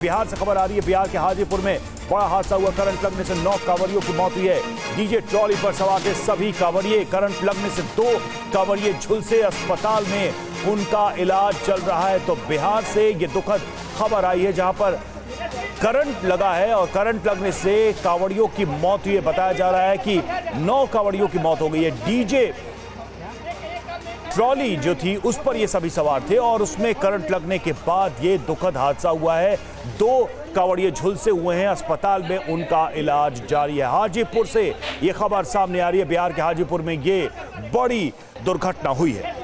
बिहार से खबर आ रही है। बिहार के हाजीपुर में बड़ा हादसा हुआ। करंट लगने से 9 कांवड़ियों की मौत हुई है। डीजे ट्रॉली पर सवार थे सभी कांवड़िए। करंट लगने से 2 कांवड़िए झुलसे अस्पताल में उनका इलाज चल रहा है। तो बिहार से ये दुखद खबर आई है जहां पर करंट लगा है और करंट लगने से कांवड़ियों की मौत हुई है। बताया जा रहा है कि 9 कांवड़ियों की मौत हो गई है। डीजे ट्रॉली जो थी उस पर ये सभी सवार थे और उसमें करंट लगने के बाद ये दुखद हादसा हुआ है। 2 कांवड़िए झुलसे हुए हैं, अस्पताल में उनका इलाज जारी है। हाजीपुर से ये खबर सामने आ रही है। बिहार के हाजीपुर में ये बड़ी दुर्घटना हुई है।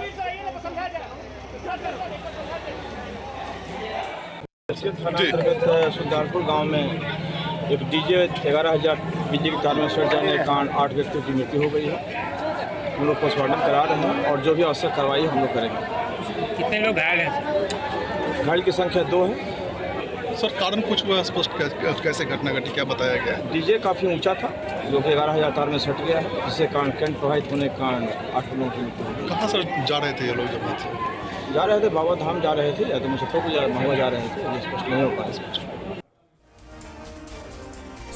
सुल्तानपुर गांव में एक डीजे 11,000 बिजली की तार में सट जाने के कारण 8 व्यक्तियों की मृत्यु हो गई है। हम लोग पोस्टमार्टम करा रहे हैं और जो भी आवश्यक कार्रवाई हम लोग करेंगे। कितने लोग घायल हैं? घायल की संख्या 2 है। सर कारण कुछ हुआ स्पष्ट कैसे घटना घटी, क्या बताया गया है? डीजे काफ़ी ऊंचा था जो कि 11,000 तार में सट गया है, जिससे कारण करंट प्रभावित होने के कारण 8 लोगों की मृत्यु हो गई। कहाँ सर जा रहे थे ये लोग जब जा रहे थे? बाबा धाम जा रहे थे या तो मुजफ्फरपुर महुआ जा रहे थे, ये स्पष्ट नहीं हो पाया।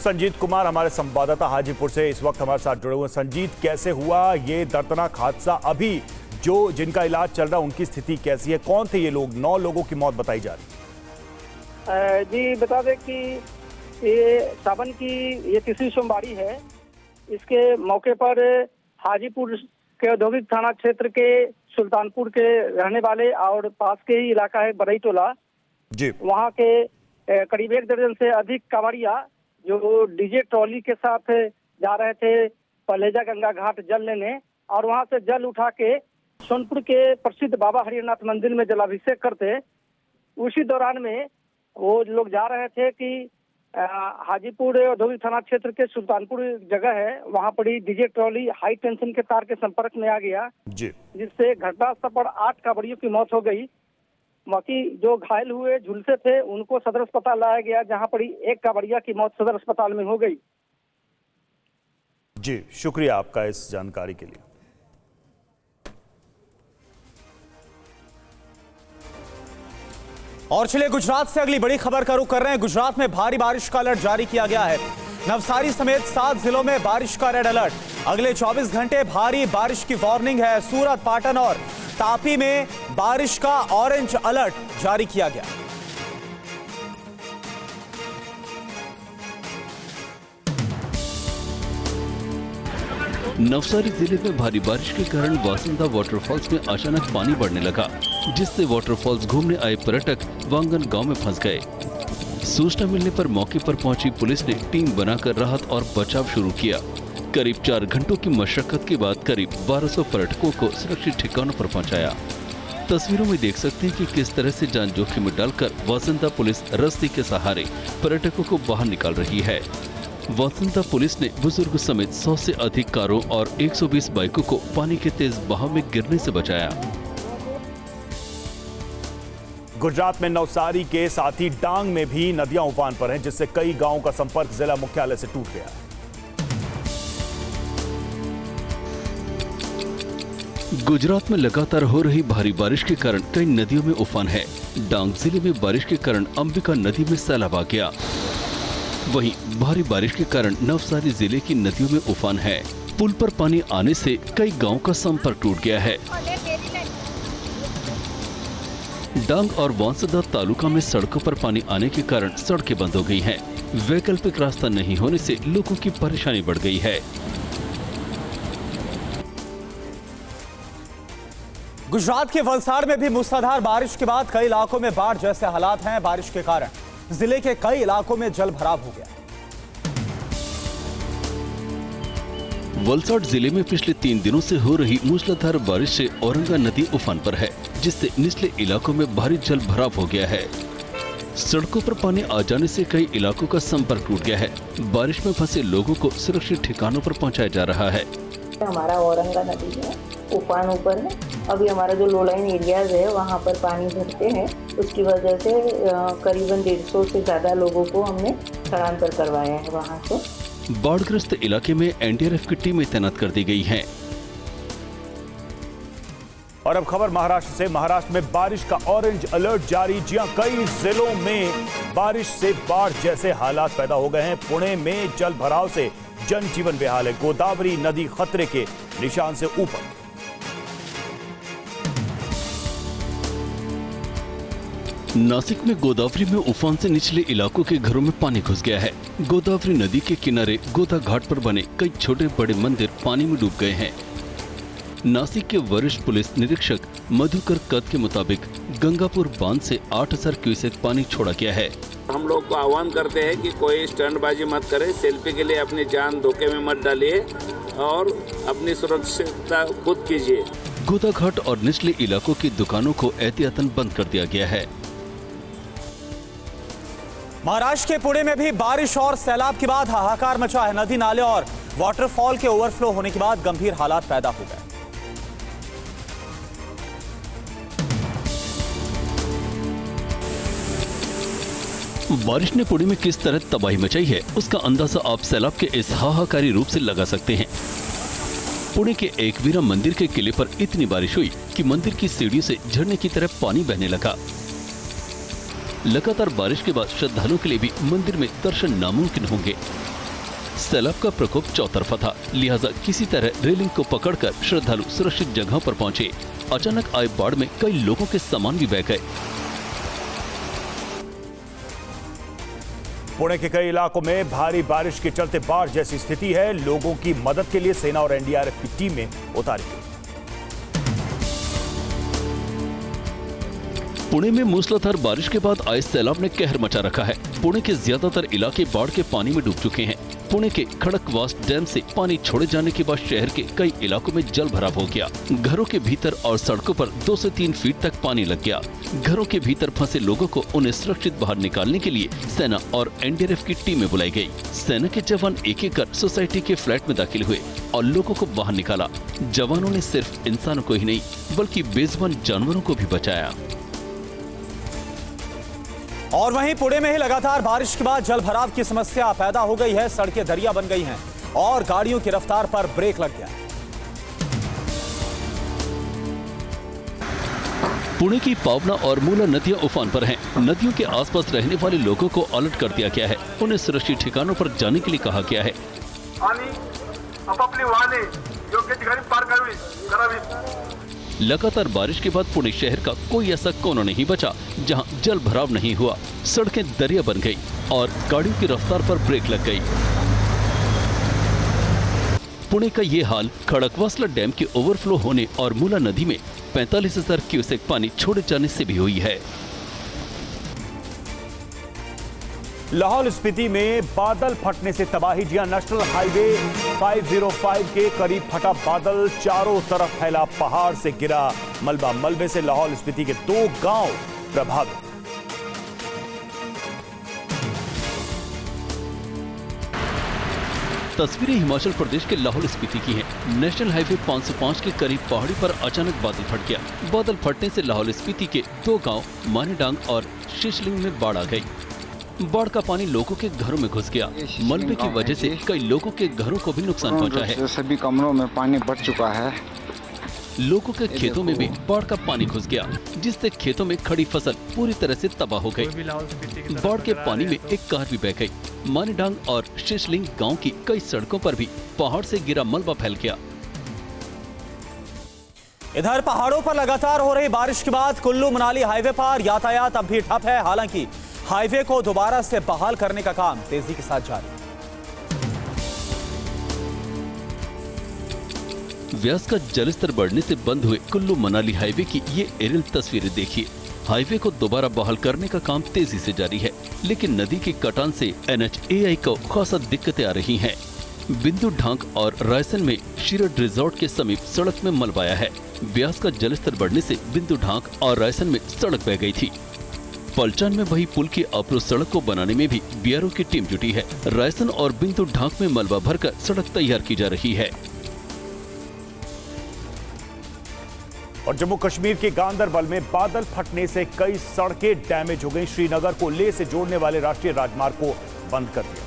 संजीत कुमार हमारे संवाददाता हाजीपुर से इस वक्त हमारे साथ जुड़े हुए। संजीत, कैसे हुआ ये दर्दनाक हादसा? अभी जो जिनका इलाज चल रहा है उनकी स्थिति कैसी है? कौन थे ये लोग? 9 लोगों की मौत बताई जा रही है। जी बता दें कि ये सावन की ये 3री सोमवारी है। इसके मौके पर हाजीपुर के औद्योगिक थाना क्षेत्र के सुल्तानपुर के रहने वाले और पास के ही इलाका है बरई टोला जी, वहाँ के करीब 1 दर्जन से अधिक कांवड़िया जो डीजे ट्रॉली के साथ जा रहे थे पलेजा गंगा घाट जल लेने और वहां से जल उठा के सोनपुर के प्रसिद्ध बाबा हरिनाथ मंदिर में जलाभिषेक करते। उसी दौरान में वो लोग जा रहे थे कि हाजीपुर औद्योगिक थाना क्षेत्र के सुल्तानपुर जगह है, वहां पर ही डीजे ट्रॉली हाई टेंशन के तार के संपर्क में आ गया जी, जिससे घटनास्थल पर 8 कांवड़ियों की मौत हो गई। बाकी जो घायल हुए झुलसे थे उनको सदर अस्पताल लाया गया, जहां पर 1 कांवड़िया की मौत सदर अस्पताल में हो गई। जी, शुक्रिया आपका इस जानकारी के लिए। और चलिए गुजरात से अगली बड़ी खबर का रुख कर रहे हैं। गुजरात में भारी बारिश का अलर्ट जारी किया गया है। नवसारी समेत 7 जिलों में बारिश का रेड अलर्ट। अगले 24 घंटे भारी बारिश की वार्निंग है। सूरत, पाटन और तापी में बारिश का ऑरेंज अलर्ट जारी किया गया। नवसारी जिले में भारी बारिश के कारण वासंदा वाटरफॉल्स में अचानक पानी बढ़ने लगा, जिससे वाटरफॉल्स घूमने आए पर्यटक वांगन गांव में फंस गए। सूचना मिलने पर मौके पर पहुंची पुलिस ने टीम बनाकर राहत और बचाव शुरू किया। करीब 4 घंटों की मशक्कत के बाद करीब 1200 पर्यटकों को सुरक्षित ठिकानों पर पहुंचाया। तस्वीरों में देख सकते हैं कि किस तरह से जान जोखिम में डालकर वासंदा पुलिस रस्सी के सहारे पर्यटकों को बाहर निकाल रही है। वासंदा पुलिस ने बुजुर्ग समेत 100 से अधिक कारों और 120 बाइकों को पानी के तेज बहाव में गिरने से बचाया। गुजरात में नवसारी के साथ ही डांग में भी नदियां उफान पर हैं, जिससे कई गांवों का संपर्क जिला मुख्यालय से टूट गया। गुजरात में लगातार हो रही भारी बारिश के कारण कई नदियों में उफान है। डांग जिले में बारिश के कारण अंबिका नदी में सैलाब आ गया। वहीं भारी बारिश के कारण नवसारी जिले की नदियों में उफान है। पुल पर पानी आने से कई गांवों का संपर्क टूट गया है। डांग और वांसदा तालुका में सड़कों पर पानी आने के कारण सड़कें बंद हो गई हैं। वैकल्पिक रास्ता नहीं होने से लोगों की परेशानी बढ़ गई है। गुजरात के वलसाड़ में भी मूसलाधार बारिश के बाद कई इलाकों में बाढ़ जैसे हालात हैं। बारिश के कारण जिले के कई इलाकों में जल भराव हो गया। वलसाड़ जिले में पिछले 3 दिनों से हो रही मूसलाधार बारिश से औरंगा नदी उफान पर है, जिससे निचले इलाकों में भारी जल भराव हो गया है। सड़कों पर पानी आ जाने से कई इलाकों का संपर्क टूट गया है। बारिश में फंसे लोगों को सुरक्षित ठिकानों पर पहुंचाया जा रहा है। हमारा औरंगा नदी है, उफान ऊपर है। अभी हमारा जो लो लाइन एरियाज है वहाँ पर पानी भरते हैं, उसकी वजह से करीबन 150 से ज़्यादा लोगों को हमने स्थलांतर करवाया है वहाँ से। बाढ़ग्रस्त इलाके में एनडीआरएफ की टीमें तैनात कर दी गई हैं। और अब खबर महाराष्ट्र से। महाराष्ट्र में बारिश का ऑरेंज अलर्ट जारी। जी हां, कई जिलों में बारिश से बाढ़ जैसे हालात पैदा हो गए हैं। पुणे में जल भराव से जनजीवन बेहाल है। गोदावरी नदी खतरे के निशान से ऊपर। नासिक में गोदावरी में उफान से निचले इलाकों के घरों में पानी घुस गया है। गोदावरी नदी के किनारे गोदा घाट पर बने कई छोटे बड़े मंदिर पानी में डूब गए हैं। नासिक के वरिष्ठ पुलिस निरीक्षक मधुकर कद के मुताबिक गंगापुर बांध से 8000 क्यूसेक पानी छोड़ा गया है। हम लोग को आह्वान करते हैं कि कोई स्टंटबाजी मत करे, सेल्फी के लिए अपनी जान धोखे में मत डालिए और अपनी सुरक्षितता खुद कीजिए। गोदा घाट और निचले इलाकों की दुकानों को एहतियातन बंद कर दिया गया है। महाराष्ट्र के पुणे में भी बारिश और सैलाब के बाद हाहाकार मचा है। नदी नाले और वाटरफॉल के ओवरफ्लो होने के बाद गंभीर हालात पैदा हो गए। बारिश ने पुणे में किस तरह तबाही मचाई है, उसका अंदाजा आप सैलाब के इस हाहाकारी रूप से लगा सकते हैं। पुणे के एकवीरा मंदिर के किले पर इतनी बारिश हुई कि मंदिर की सीढ़ियों से झरने की तरह पानी बहने लगा। लगातार बारिश के बाद श्रद्धालुओं के लिए भी मंदिर में दर्शन नामुमकिन होंगे। सैलाब का प्रकोप चौतरफा था, लिहाजा किसी तरह रेलिंग को पकड़कर श्रद्धालु सुरक्षित जगहों पर पहुंचे। अचानक आए बाढ़ में कई लोगों के सामान भी बह गए। पुणे के कई इलाकों में भारी बारिश के चलते बाढ़ जैसी स्थिति है। लोगों की मदद के लिए सेना और एनडीआरएफ की टीमें उतारी गई। पुणे में मूसलाधार बारिश के बाद आए सैलाब ने कहर मचा रखा है। पुणे के ज्यादातर इलाके बाढ़ के पानी में डूब चुके हैं। पुणे के खड़कवास डैम से पानी छोड़े जाने के बाद शहर के कई इलाकों में जल भराव हो गया। घरों के भीतर और सड़कों पर 2 से 3 फीट तक पानी लग गया। घरों के भीतर फंसे लोगों को उन्हें सुरक्षित बाहर निकालने के लिए सेना और एनडीआरएफ की टीमें बुलाई गई। सेना के जवान एक-एक कर सोसाइटी के फ्लैट में दाखिल हुए और लोगों को बाहर निकाला। जवानों ने सिर्फ इंसानों को ही नहीं बल्कि बेजुबान जानवरों को भी बचाया। और वहीं पुणे में ही लगातार बारिश के बाद जल भराव की समस्या पैदा हो गई है। सड़कें दरिया बन गई हैं और गाड़ियों की रफ्तार पर ब्रेक लग गया। पुणे की पावना और मूला नदियां उफान पर हैं। नदियों के आसपास रहने वाले लोगों को अलर्ट कर दिया गया है। उन्हें सुरक्षित ठिकानों पर जाने के लिए कहा गया है। लगातार बारिश के बाद पुणे शहर का कोई ऐसा कोना नहीं बचा जहां जल भराव नहीं हुआ। सड़कें दरिया बन गई और गाड़ियों की रफ्तार पर ब्रेक लग गई। पुणे का ये हाल खड़कवासला डैम के ओवरफ्लो होने और मूला नदी में 45,000 क्यूसेक पानी छोड़े जाने से भी हुई है। लाहौल स्पीति में बादल फटने से तबाही। जिया नेशनल हाईवे 505 के करीब फटा बादल, चारों तरफ फैला पहाड़ से गिरा मलबा। मलबे से लाहौल स्पीति के 2 गांव प्रभावित। तस्वीरें हिमाचल प्रदेश के लाहौल स्पीति की हैं। नेशनल हाईवे 505 के करीब पहाड़ी पर अचानक बादल फट गया। बादल फटने से लाहौल स्पीति के 2 गांव मानेडांग और शिशलिंग में बाढ़ आ गई। बाढ़ का पानी लोगों के घरों में घुस गया। मलबे की वजह से कई लोगों के घरों को भी नुकसान पहुंचा है। सभी कमरों में पानी भर चुका है। लोगों के खेतों में भी बाढ़ का पानी घुस गया, जिससे खेतों में खड़ी फसल पूरी तरह से तबाह हो गई। बाढ़ के पानी में एक कार भी बह गई। मानेडांग और शिशलिंग गांव की कई सड़कों पर भी पहाड़ से गिरा मलबा फैल गया। इधर पहाड़ों पर लगातार हो रही बारिश के बाद कुल्लू मनाली हाईवे पर यातायात अब भी ठप है। हालांकि हाईवे को दोबारा से बहाल करने का काम तेजी के साथ जारी है। व्यास का जलस्तर बढ़ने से बंद हुए कुल्लू मनाली हाईवे की ये एरियल तस्वीरें देखिए। हाईवे को दोबारा बहाल करने का काम तेजी से जारी है, लेकिन नदी की कटान से NHAI को खासा दिक्कतें आ रही हैं। बिंदु ढांक और रायसन में शीरड रिजॉर्ट के समीप सड़क में मलबा आया है। व्यास का जलस्तर बढ़ने से बिंदु ढांक और रायसन में सड़क बह गई थी। पलचान में वही पुल की अप्रोच सड़क को बनाने में भी BRO की टीम जुटी है। रायसन और बिंदु ढांक में मलबा भरकर सड़क तैयार की जा रही है। और जम्मू कश्मीर के गांदरबल में बादल फटने से कई सड़कें डैमेज हो गई। श्रीनगर को लेह से जोड़ने वाले राष्ट्रीय राजमार्ग को बंद कर दिया।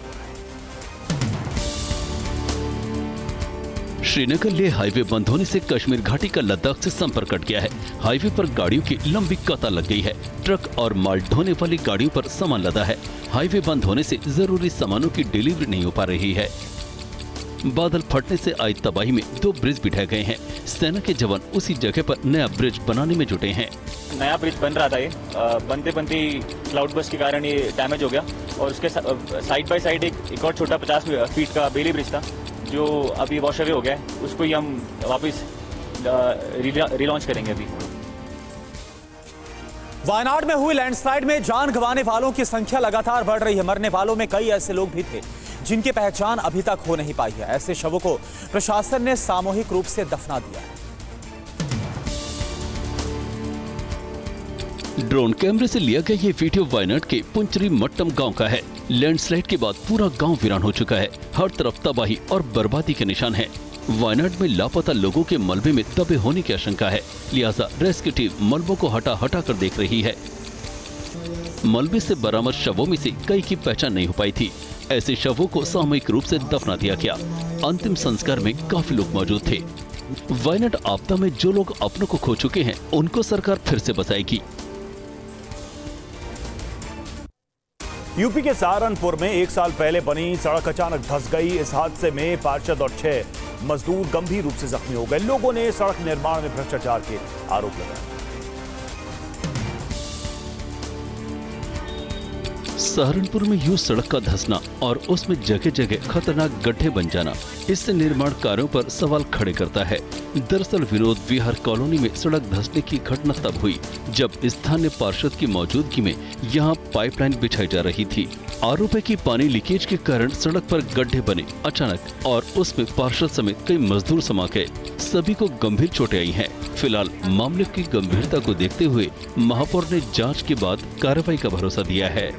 श्रीनगर लेह हाईवे बंद होने से कश्मीर घाटी का लद्दाख से संपर्क कट गया है। हाईवे पर गाड़ियों की लंबी कतार लग गई है। ट्रक और माल ढोने वाली गाड़ियों पर सामान लदा है। हाईवे बंद होने से जरूरी सामानों की डिलीवरी नहीं हो पा रही है। बादल फटने से आई तबाही में 2 ब्रिज भी ढह गए हैं। सेना के जवान उसी जगह पर नया ब्रिज बनाने में जुटे हैं। नया ब्रिज बन रहा था, ये बनते बनते क्लाउड बस्ट के कारण ये डैमेज हो गया और उसके साइड बाय साइड एक और छोटा 50 फीट का बेली ब्रिज था जो अभी वॉश अवे हो गया है। उसको ही हम वापस रिलॉन्च करेंगे। अभी वायनाड में हुई लैंडस्लाइड में जान गंवाने वालों की संख्या लगातार बढ़ रही है। मरने वालों में कई ऐसे लोग भी थे जिनकी पहचान अभी तक हो नहीं पाई है। ऐसे शवों को प्रशासन ने सामूहिक रूप से दफना दिया है। ड्रोन कैमरे से लिया गया ये वीडियो वायनाड के पुंचरी मट्टम गांव का है। लैंडस्लाइड के बाद पूरा गांव वीरान हो चुका है। हर तरफ तबाही और बर्बादी के निशान हैं। वायनाड में लापता लोगों के मलबे में दबे होने की आशंका है, लिहाजा रेस्क्यू टीम मलबों को हटा हटा कर देख रही है। मलबे से बरामद शवों में से कई की पहचान नहीं हो पाई थी। ऐसे शवों को सामूहिक रूप से दफना दिया गया। अंतिम संस्कार में काफी लोग मौजूद थे। वायनाड आपदा में जो लोग अपनों को खो चुके हैं उनको सरकार फिर से बचाएगी। यूपी के सहारनपुर में 1 साल पहले बनी सड़क अचानक धंस गई। इस हादसे में पार्षद और 6 मजदूर गंभीर रूप से जख्मी हो गए। लोगों ने सड़क निर्माण में भ्रष्टाचार के आरोप लगाए। सहारनपुर में यूं सड़क का धंसना और उसमें जगह जगह खतरनाक गड्ढे बन जाना इससे निर्माण कार्यों पर सवाल खड़े करता है। दरअसल विनोद विहार कॉलोनी में सड़क धंसने की घटना तब हुई जब स्थानीय पार्षद की मौजूदगी में यहां पाइपलाइन बिछाई जा रही थी। आरोप है कि पानी लीकेज के कारण सड़क पर गड्ढे बने अचानक और उसमें पार्षद समेत कई मजदूर समा गए। सभी को गंभीर चोटें आई हैं। फिलहाल मामले की गंभीरता को देखते हुए महापौर ने जांच के बाद कार्रवाई का भरोसा दिया है।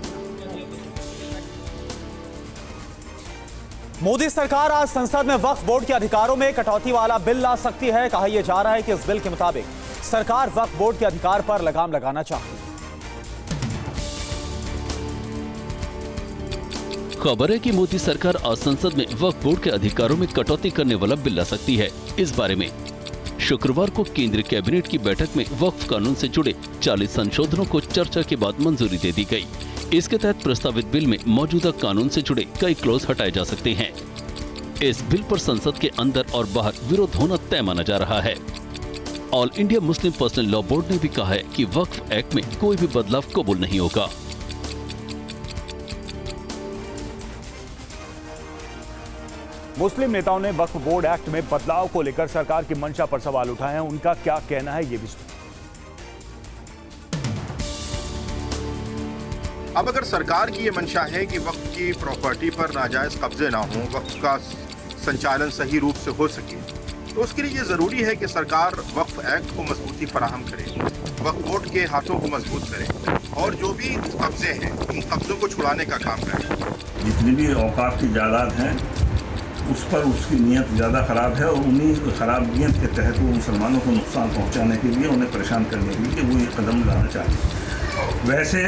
मोदी सरकार आज संसद में वक्फ बोर्ड के अधिकारों में कटौती वाला बिल ला सकती है। कहा यह जा रहा है कि इस बिल के मुताबिक सरकार वक्फ बोर्ड के अधिकार पर लगाम लगाना चाहती है। खबर है कि मोदी सरकार आज संसद में वक्फ बोर्ड के अधिकारों में कटौती करने वाला बिल ला सकती है। इस बारे में शुक्रवार को केंद्रीय कैबिनेट की बैठक में वक्फ कानून से जुड़े 40 संशोधनों को चर्चा के बाद मंजूरी दे दी गई। इसके तहत प्रस्तावित बिल में मौजूदा कानून से जुड़े कई क्लॉज हटाए जा सकते हैं। इस बिल पर संसद के अंदर और बाहर विरोध होना तय माना जा रहा है। All India Muslim personal law board ने भी कहा है कि वक्फ एक्ट में कोई भी बदलाव कबूल नहीं होगा। मुस्लिम नेताओं ने वक्फ बोर्ड एक्ट में बदलाव को लेकर सरकार की मंशा पर सवाल उठाए हैं। उनका क्या कहना है ये भी सुनिए। अब अगर सरकार की ये मंशा है कि वक्फ की प्रॉपर्टी पर नाजायज कब्जे ना हो, वक्फ का संचालन सही रूप से हो सके, तो उसके लिए ये जरूरी है कि सरकार वक्फ एक्ट को मजबूती फराहम करे, वक्फ बोर्ड के हाथों को मजबूत करे और जो भी कब्जे हैं उन कब्जों को छुड़ाने का काम करे। जितनी भी औकात की जायदाद हैं उस पर उसकी नीयत ज़्यादा ख़राब है और उन्हीं ख़राब नीयत के तहत वो मुसलमानों को नुकसान पहुंचाने के लिए, उन्हें परेशान करने के लिए वो ये कदम लाना चाहिए। वैसे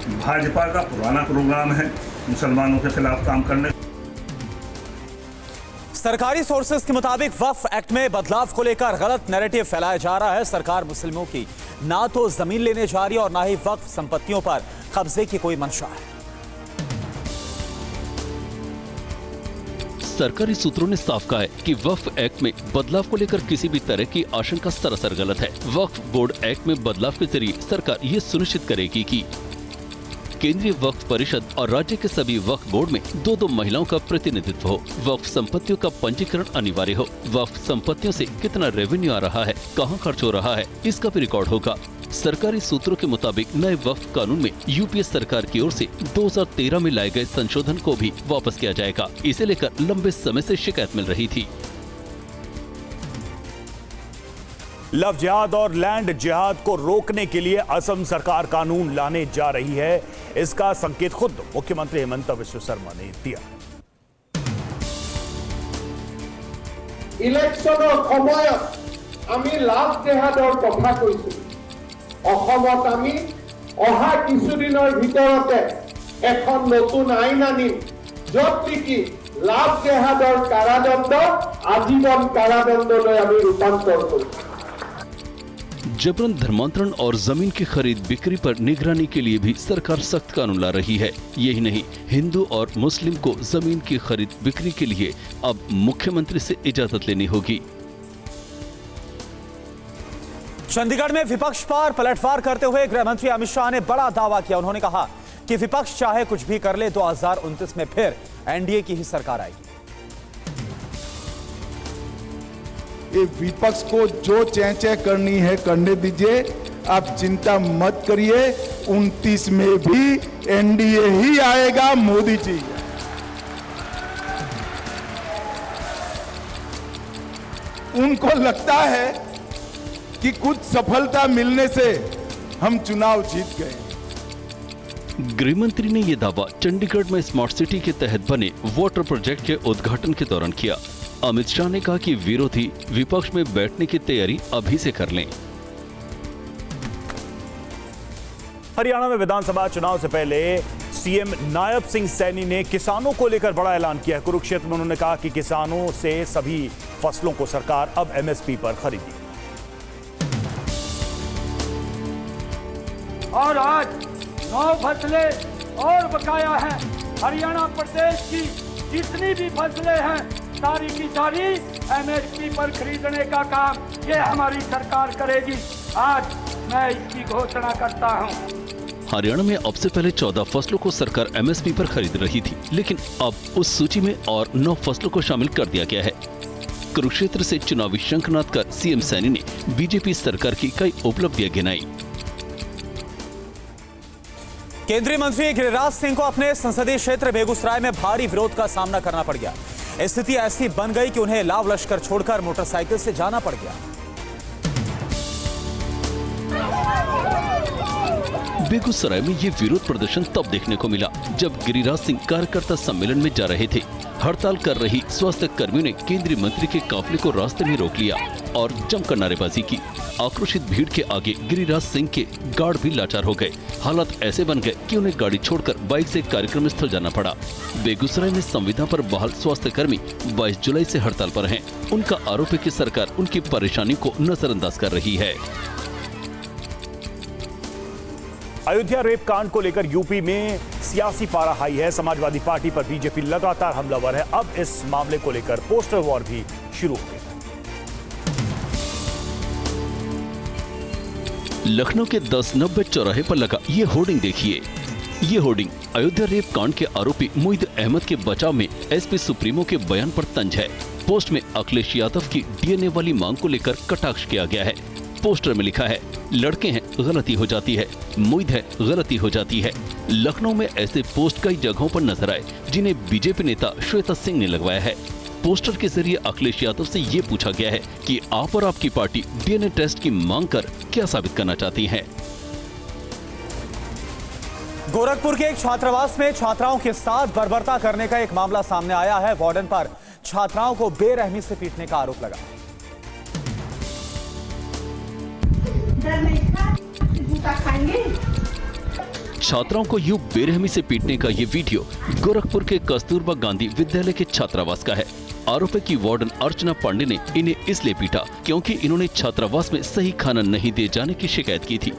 भाजपा का पुराना प्रोग्राम है मुसलमानों के खिलाफ काम करने। सरकारी सोर्सेज के मुताबिक वक्फ एक्ट में बदलाव को लेकर गलत नैरेटिव फैलाया जा रहा है। सरकार मुस्लिमों की ना तो जमीन लेने जा रही है और ना ही वक्फ संपत्तियों पर कब्जे की कोई मंशा है। सरकारी सूत्रों ने साफ कहा है कि वक्फ एक्ट में बदलाव को लेकर किसी भी तरह की आशंका सरासर गलत है। वक्फ बोर्ड एक्ट में बदलाव के जरिए सरकार ये सुनिश्चित करेगी कि केंद्रीय वक्फ परिषद और राज्य के सभी वक्फ बोर्ड में 2-2 महिलाओं का प्रतिनिधित्व हो, वक्फ संपत्तियों का पंजीकरण अनिवार्य हो, वक्फ संपत्तियों से कितना रेवेन्यू आ रहा है, कहां खर्च हो रहा है, इसका भी रिकॉर्ड होगा। सरकारी सूत्रों के मुताबिक नए वक्फ कानून में यूपीए सरकार की ओर से 2013 में लाए गए संशोधन को भी वापस किया जाएगा। इसे लेकर लंबे समय से शिकायत मिल रही थी। लव जिहाद और लैंड जिहाद को रोकने के लिए असम सरकार कानून लाने जा रही है। इसका संकेत खुद मुख्यमंत्री हेमंत बिस्वा शर्मा ने दिया। इलेक्शনৰ সময়ত আমি লাভ জিহাদৰ কথা কৈছো। অসমত আমি অহা কিছুদিনৰ ভিতৰতে এখন নতুন আইন আনিম য'ত নেকি লাভ দেহা দর কারাদণ্ড আজীবন কারাদণ্ডলৈ আমি রূপান্তর করি। जबरन धर्मांतरण और जमीन की खरीद बिक्री पर निगरानी के लिए भी सरकार सख्त कानून ला रही है। यही नहीं, हिंदू और मुस्लिम को जमीन की खरीद बिक्री के लिए अब मुख्यमंत्री से इजाजत लेनी होगी। चंडीगढ़ में विपक्ष पर पलटवार करते हुए गृह मंत्री अमित शाह ने बड़ा दावा किया। उन्होंने कहा कि विपक्ष चाहे कुछ भी कर ले, 2029 में फिर एनडीए की ही सरकार आएगी। ये विपक्ष को जो चेंचे करनी है करने दीजिए, आप चिंता मत करिए, 29 में भी एनडीए ही आएगा, मोदी जी। उनको लगता है कि कुछ सफलता मिलने से हम चुनाव जीत गए। गृह मंत्री ने यह दावा चंडीगढ़ में स्मार्ट सिटी के तहत बने वाटर प्रोजेक्ट के उद्घाटन के दौरान किया। अमित शाह ने कहा कि विरोधी विपक्ष में बैठने की तैयारी अभी से कर लें। हरियाणा में विधानसभा चुनाव से पहले सीएम नायब सिंह सैनी ने किसानों को लेकर बड़ा ऐलान किया। कुरुक्षेत्र में उन्होंने कहा कि किसानों से सभी फसलों को सरकार अब एमएसपी पर खरीदेगी। और आज 9 फसलें और बकाया हैं। हरियाणा प्रदेश की जितनी भी फसलें हैं सारी की सारी एमएसपी पर खरीदने का काम ये हमारी सरकार करेगी। आज मैं इसकी घोषणा करता हूं। हरियाणा में अब से पहले 14 फसलों को सरकार एमएसपी पर खरीद रही थी, लेकिन अब उस सूची में और 9 फसलों को शामिल कर दिया गया है। कुरुक्षेत्र से चुनावी शंखनाद कर सीएम सैनी ने बीजेपी सरकार की कई उपलब्धियां गिनाई। केंद्रीय मंत्री गिरिराज सिंह को अपने संसदीय क्षेत्र बेगूसराय में भारी विरोध का सामना करना पड़ गया। स्थिति ऐसी बन गई कि उन्हें लाव लश्कर छोड़कर मोटरसाइकिल से जाना पड़ गया। बेगूसराय में ये विरोध प्रदर्शन तब देखने को मिला जब गिरिराज सिंह कार्यकर्ता सम्मेलन में जा रहे थे। हड़ताल कर रही स्वास्थ्य कर्मियों ने केंद्रीय मंत्री के काफिले को रास्ते में रोक लिया और जमकर नारेबाजी की। आक्रोशित भीड़ के आगे गिरिराज सिंह के गार्ड भी लाचार हो गए। हालात ऐसे बन गए कि उन्हें गाड़ी छोड़कर बाइक से कार्यक्रम स्थल जाना पड़ा। बेगूसराय में संविदा पर बहाल स्वास्थ्य कर्मी 22 जुलाई से हड़ताल पर हैं। उनका आरोप है कि सरकार उनकी परेशानी को नजरअंदाज कर रही है। अयोध्या रेप कांड को लेकर यूपी में सियासी पारा हाई है। समाजवादी पार्टी पर बीजेपी लगातार हमलावर है। अब इस मामले को लेकर पोस्टर वॉर भी शुरू हो गया। लखनऊ के 1090 चौराहे पर लगा ये होर्डिंग देखिए। ये होर्डिंग अयोध्या रेप कांड के आरोपी मोहित अहमद के बचाव में एसपी सुप्रीमो के बयान पर तंज है। पोस्ट में अखिलेश यादव की डीएनए वाली मांग को लेकर कटाक्ष किया गया है। पोस्टर में लिखा है, लड़के हैं गलती हो जाती है, मोहित है गलती हो जाती है। लखनऊ में ऐसे पोस्ट कई जगहों पर नजर आए जिन्हें बीजेपी नेता श्वेता सिंह ने लगवाया है। पोस्टर के जरिए अखिलेश यादव से ये पूछा गया है कि आप और आपकी पार्टी डीएनए टेस्ट की मांग कर क्या साबित करना चाहती है। गोरखपुर के एक छात्रावास में छात्राओं के साथ बर्बरता करने का एक मामला सामने आया है। वार्डन पर छात्राओं को बेरहमी से पीटने का आरोप लगा। छात्राओं को यूं बेरहमी से पीटने का ये वीडियो गोरखपुर के कस्तूरबा गांधी विद्यालय के छात्रावास का है। आरोप है कि वार्डन अर्चना पांडे ने इन्हें इसलिए पीटा क्योंकि इन्होंने छात्रावास में सही खाना नहीं दिए जाने की शिकायत की थी।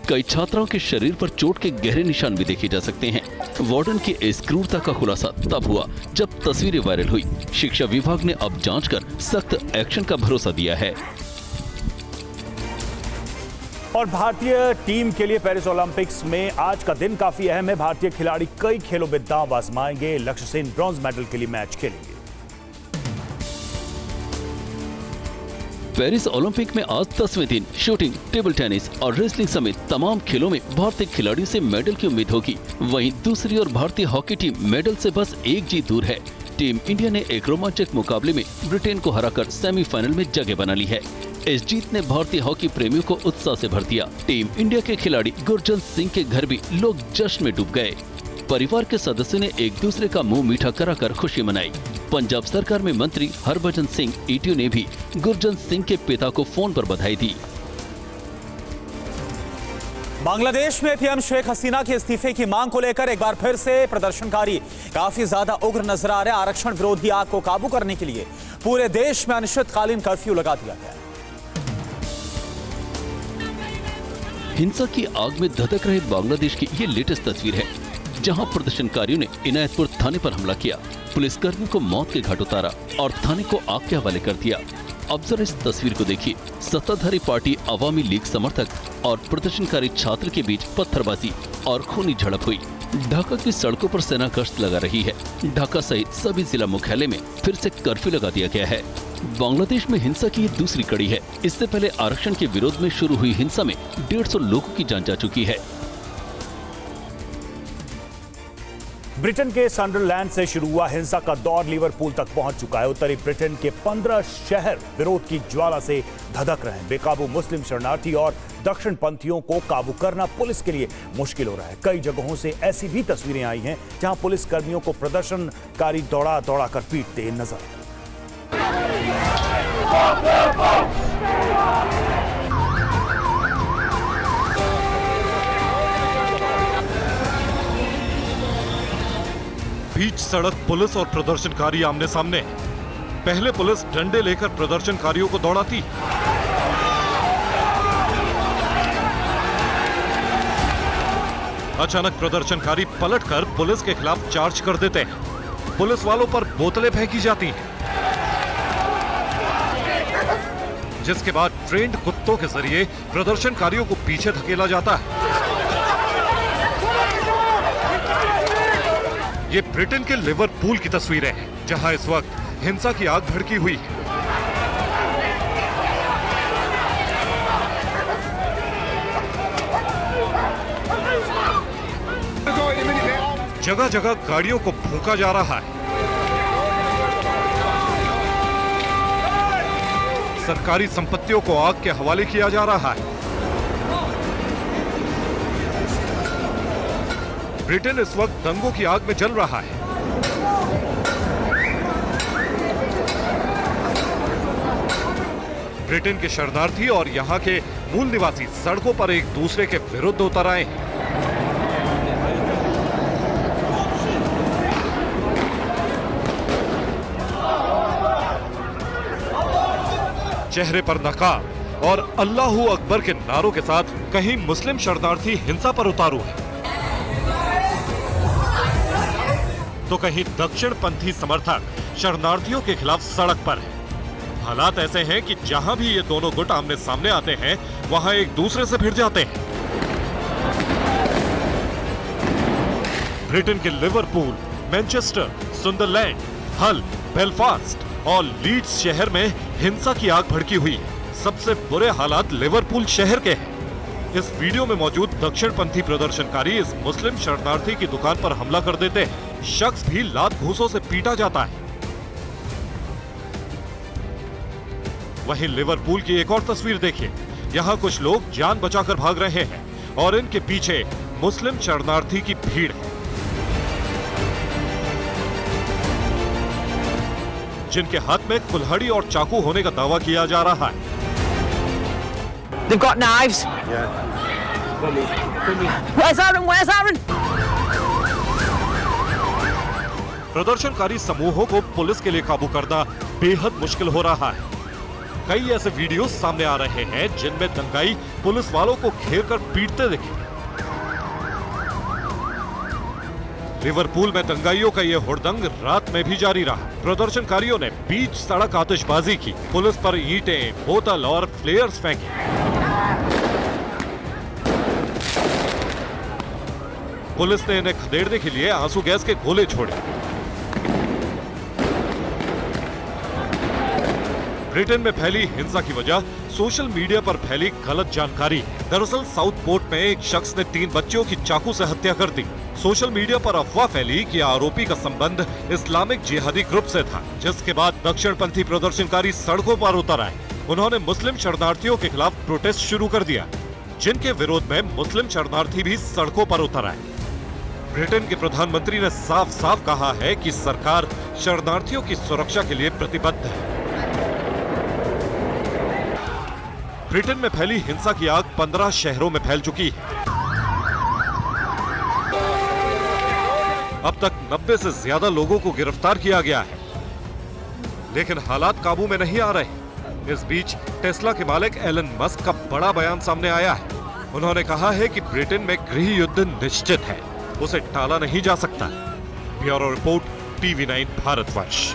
कई छात्राओं के शरीर पर चोट के गहरे निशान भी देखे जा सकते हैं। वार्डन की इस क्रूरता का खुलासा तब हुआ जब तस्वीरें वायरल हुई। शिक्षा विभाग ने अब जांच कर सख्त एक्शन का भरोसा दिया है। और भारतीय टीम के लिए पेरिस ओलंपिक्स में आज का दिन काफी अहम है। भारतीय खिलाड़ी कई खेलों में दांव आजमाएंगे। लक्ष्य सेन ब्रॉन्ज मेडल के लिए मैच खेलेंगे। पेरिस ओलंपिक में आज 10वें दिन शूटिंग, टेबल टेनिस और रेसलिंग समेत तमाम खेलों में भारतीय खिलाड़ियों से मेडल की उम्मीद होगी। वहीं दूसरी ओर भारतीय हॉकी टीम मेडल से बस एक जीत दूर है। टीम इंडिया ने एक रोमांचक मुकाबले में ब्रिटेन को हराकर सेमीफाइनल में जगह बना ली है। इस जीत ने भारतीय हॉकी प्रेमियों को उत्साह से भर दिया। टीम इंडिया के खिलाड़ी गुरजंत सिंह के घर भी लोग जश्न में डूब गए। परिवार के सदस्यों ने एक दूसरे का मुंह मीठा कराकर खुशी मनाई। पंजाब सरकार में मंत्री हरभजन सिंह ईटियो ने भी गुरजंत सिंह के पिता को फोन पर बधाई दी। बांग्लादेश में पीएम शेख हसीना के इस्तीफे की मांग को लेकर एक बार फिर से प्रदर्शनकारी काफी ज्यादा उग्र नजर आ रहे हैं। आरक्षण विरोधी आग को काबू करने के लिए पूरे देश में अनिश्चितकालीन कर्फ्यू लगा दिया गया है। हिंसा की आग में धधक रहे बांग्लादेश की ये लेटेस्ट तस्वीर है, जहां प्रदर्शनकारियों ने इनायतपुर थाने पर हमला किया, पुलिसकर्मी को मौत के घाट उतारा और थाने को आग के हवाले कर दिया। अब जरा इस तस्वीर को देखिए। सत्ताधारी पार्टी अवामी लीग समर्थक और प्रदर्शनकारी छात्र के बीच पत्थरबाजी और खूनी झड़प हुई। ढाका की सड़कों पर सेना गश्त लगा रही है। ढाका सहित सभी जिला मुख्यालय में फिर से कर्फ्यू लगा दिया गया है। बांग्लादेश में हिंसा की ये दूसरी कड़ी है। इससे पहले आरक्षण के विरोध में शुरू हुई हिंसा में 150 लोगों की जान जा चुकी है। ब्रिटेन के सनडरलैंड से शुरू हुआ हिंसा का दौर लिवरपूल तक पहुंच चुका है। उत्तरी ब्रिटेन के 15 शहर विरोध की ज्वाला से धधक रहे हैं। बेकाबू मुस्लिम शरणार्थी और दक्षिण पंथियों को काबू करना पुलिस के लिए मुश्किल हो रहा है। कई जगहों से ऐसी भी तस्वीरें आई हैं जहां पुलिस कर्मियों को प्रदर्शनकारी दौड़ा दौड़ा कर पीटते नजर आए। बीच सड़क पुलिस और प्रदर्शनकारी आमने सामने। पहले पुलिस डंडे लेकर प्रदर्शनकारियों को दौड़ाती, अचानक प्रदर्शनकारी पलटकर पुलिस के खिलाफ चार्ज कर देते हैं। पुलिस वालों पर बोतलें फेंकी जाती हैं, जिसके बाद ट्रेंड कुत्तों के जरिए प्रदर्शनकारियों को पीछे धकेला जाता है। ये ब्रिटेन के लिवरपूल की तस्वीरें हैं, जहां इस वक्त हिंसा की आग भड़की हुई है। जगह जगह गाड़ियों को फूंका जा रहा है। सरकारी संपत्तियों को आग के हवाले किया जा रहा है। ब्रिटेन इस वक्त दंगों की आग में जल रहा है। ब्रिटेन के शरणार्थी और यहाँ के मूल निवासी सड़कों पर एक दूसरे के विरुद्ध उतर आए हैं। चेहरे पर नकाब और अल्लाहू अकबर के नारों के साथ कहीं मुस्लिम शरणार्थी हिंसा पर उतारू है, तो कहीं दक्षिण पंथी समर्थक शरणार्थियों के खिलाफ सड़क पर है। हालात ऐसे हैं कि जहां भी ये दोनों गुट आमने सामने आते हैं, वहां एक दूसरे से भिड़ जाते हैं। ब्रिटेन के लिवरपूल, मैनचेस्टर, सुंदरलैंड, हल, बेलफास्ट और लीड्स शहर में हिंसा की आग भड़की हुई है। सबसे बुरे हालात लिवरपूल शहर के हैं। इस वीडियो में मौजूद दक्षिणपंथी प्रदर्शनकारी इस मुस्लिम शरणार्थी की दुकान पर हमला कर देते हैं। शख्स भी लात घूंसों से पीटा जाता है। वहीं लिवरपूल की एक और तस्वीर देखिए। यहाँ कुछ लोग जान बचाकर भाग रहे हैं और इनके पीछे मुस्लिम शरणार्थी की भीड़ है, जिनके हाथ में कुल्हाड़ी और चाकू होने का दावा किया जा रहा है। They've got knives. Yeah. Where's Aaron? Where's Aaron? प्रदर्शनकारी समूहों को पुलिस के लिए काबू करना बेहद मुश्किल हो रहा है। कई ऐसे वीडियो सामने आ रहे हैं जिनमें दंगाई पुलिस वालों को घेरकर पीटते दिखे। लिवरपूल में दंगाइयों का यह हुड़दंग रात में भी जारी रहा। प्रदर्शनकारियों ने बीच सड़क आतिशबाजी की, पुलिस पर ईंटें, बोतल और फ्लेयर्स फेंके। पुलिस ने इन्हें खदेड़ने के लिए आंसू गैस के गोले छोड़े। ब्रिटेन में फैली हिंसा की वजह सोशल मीडिया पर फैली गलत जानकारी है। दरअसल साउथ पोर्ट में एक शख्स ने 3 बच्चियों की चाकू से हत्या कर दी। सोशल मीडिया पर अफवाह फैली कि आरोपी का संबंध इस्लामिक जिहादी ग्रुप से था, जिसके बाद दक्षिणपंथी प्रदर्शनकारी सड़कों पर उतर आए। उन्होंने मुस्लिम शरणार्थियों के खिलाफ प्रोटेस्ट शुरू कर दिया, जिनके विरोध में मुस्लिम शरणार्थी भी सड़कों पर उतर आए। ब्रिटेन के प्रधानमंत्री ने साफ साफ कहा है कि सरकार शरणार्थियों की सुरक्षा के लिए प्रतिबद्ध है। ब्रिटेन में फैली हिंसा की आग 15 शहरों में फैल चुकी है। अब तक 90 से ज्यादा लोगों को गिरफ्तार किया गया है, लेकिन हालात काबू में नहीं आ रहे। इस बीच टेस्ला के मालिक एलन मस्क का बड़ा बयान सामने आया है। उन्होंने कहा है कि ब्रिटेन में गृह युद्ध निश्चित है, उसे टाला नहीं जा सकता। Bureau report, TV9 Bharatvarsh.